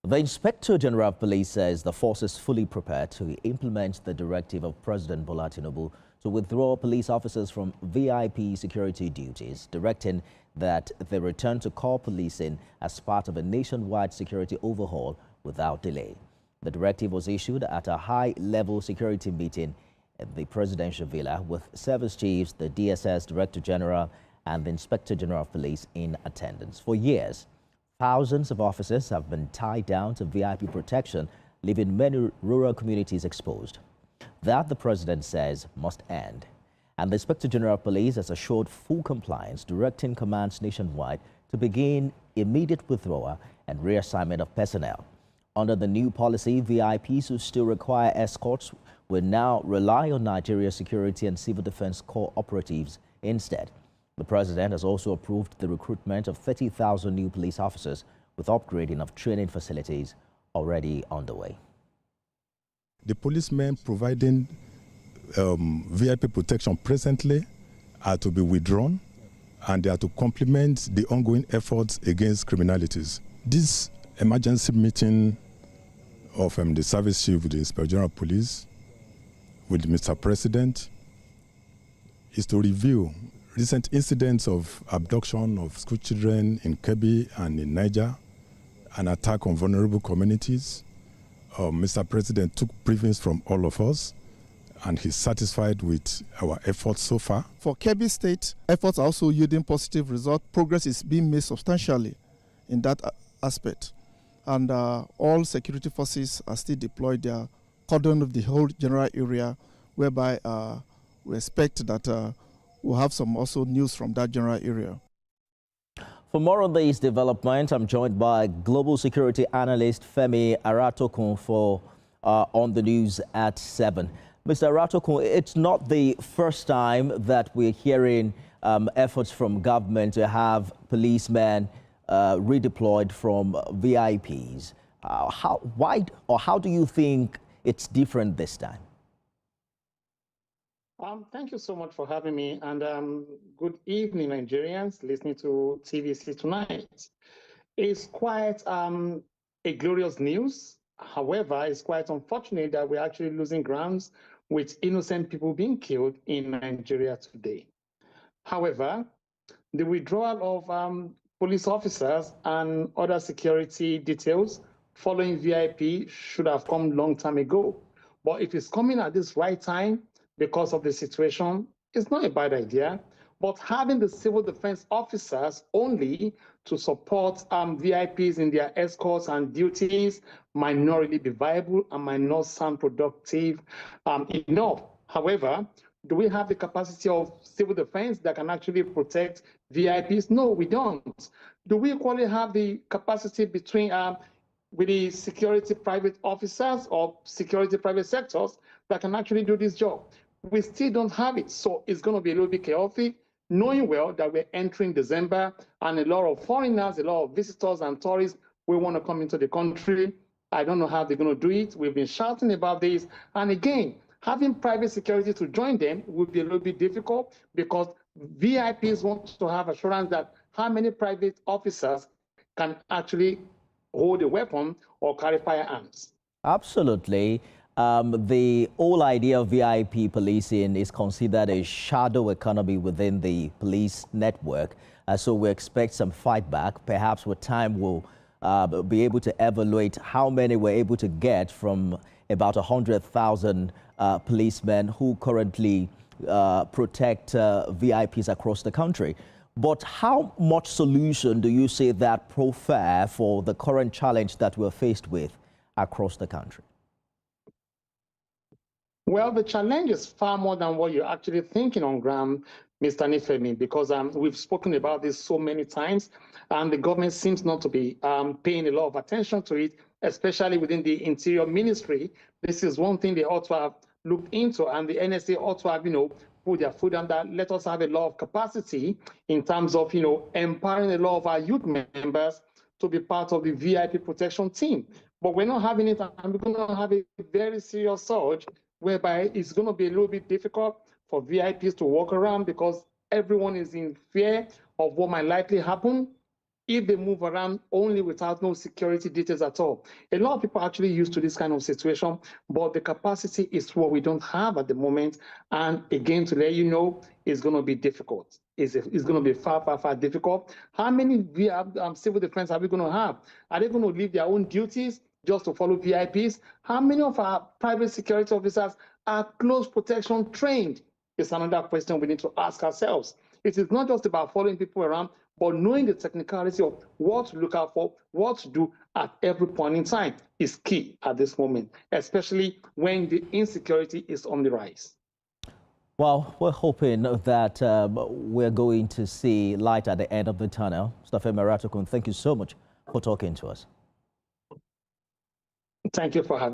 The Inspector General of Police says the force is fully prepared to implement the directive of President Bola Tinubu to withdraw police officers from VIP security duties, directing that they return to core policing as part of a nationwide security overhaul without delay. The directive was issued at a high-level security meeting at the presidential villa with service chiefs, the DSS Director General, and the Inspector General of Police in attendance. For years, thousands of officers have been tied down to VIP protection, leaving many rural communities exposed. That, the president says, must end. And the Inspector General of Police has assured full compliance, directing commands nationwide to begin immediate withdrawal and reassignment of personnel. Under the new policy, VIPs who still require escorts will now rely on Nigeria's security and civil defense corps operatives instead. The president has also approved the recruitment of 30,000 new police officers, with upgrading of training facilities already underway. The policemen providing VIP protection presently are to be withdrawn, and they are to complement the ongoing efforts against criminalities. This emergency meeting of the service chief with the Inspector General of Police with Mr. President is to review recent incidents of abduction of school children in Kebbi and in Niger, an attack on vulnerable communities. Mr. President took briefings from all of us, and he's satisfied with our efforts so far. For Kebbi State, efforts are also yielding positive results. Progress is being made substantially in that aspect. And all security forces are still deployed there, cordon of the whole general area, whereby we expect that we'll have some also news from that general area. For more on these developments, I'm joined by global security analyst Femi Aratokun on the news at 7. Mr. Aratokun, it's not the first time that we're hearing efforts from government to have policemen redeployed from VIPs. How do you think it's different this time? Thank you so much for having me, and good evening, Nigerians listening to TVC tonight. It's quite a glorious news. However, it's quite unfortunate that we're actually losing grounds with innocent people being killed in Nigeria today. However, the withdrawal of police officers and other security details following VIP should have come long time ago. But if it's coming at this right time, because of the situation, it's not a bad idea. But having the civil defense officers only to support VIPs in their escorts and duties might not really be viable and might not sound productive enough. However, do we have the capacity of civil defense that can actually protect VIPs? No, we don't. Do we equally have the capacity between with the security private officers or security private sectors that can actually do this job? We still don't have it, so it's going to be a little bit chaotic, knowing well that we're entering December and a lot of foreigners, a lot of visitors and tourists will want to come into the country. I don't know how they're going to do it. We've been shouting about this. And again, having private security to join them would be a little bit difficult because VIPs want to have assurance that how many private officers can actually hold a weapon or carry firearms. Absolutely. The whole idea of VIP policing is considered a shadow economy within the police network. So we expect some fight back. Perhaps with time we'll be able to evaluate how many we're able to get from about 100,000 policemen who currently protect VIPs across the country. But how much solution do you see that profile for the current challenge that we're faced with across the country? Well, the challenge is far more than what you're actually thinking on ground, Mr. Nifemi, because we've spoken about this so many times, and the government seems not to be paying a lot of attention to it, especially within the Interior Ministry. This is one thing they ought to have looked into, and the NSA ought to have, put their foot on that. Let us have a lot of capacity in terms of, empowering a lot of our youth members to be part of the VIP protection team. But we're not having it, and we're going to have a very serious surge whereby it's going to be a little bit difficult for VIPs to walk around because everyone is in fear of what might likely happen. if they move around only without no security details at all. A lot of people are actually used to this kind of situation, but the capacity is what we don't have at the moment. And again, to let you know, it's going to be difficult. It's going to be far, far, far difficult. How many civil defense are we going to have? Are they going to leave their own duties just to follow VIPs? How many of our private security officers are close protection trained? It's another question we need to ask ourselves. It is not just about following people around, but knowing the technicality of what to look out for, what to do at every point in time is key at this moment, especially when the insecurity is on the rise. Well, we're hoping that we're going to see light at the end of the tunnel. Kayode Egbetokun, thank you so much for talking to us. Thank you for having me.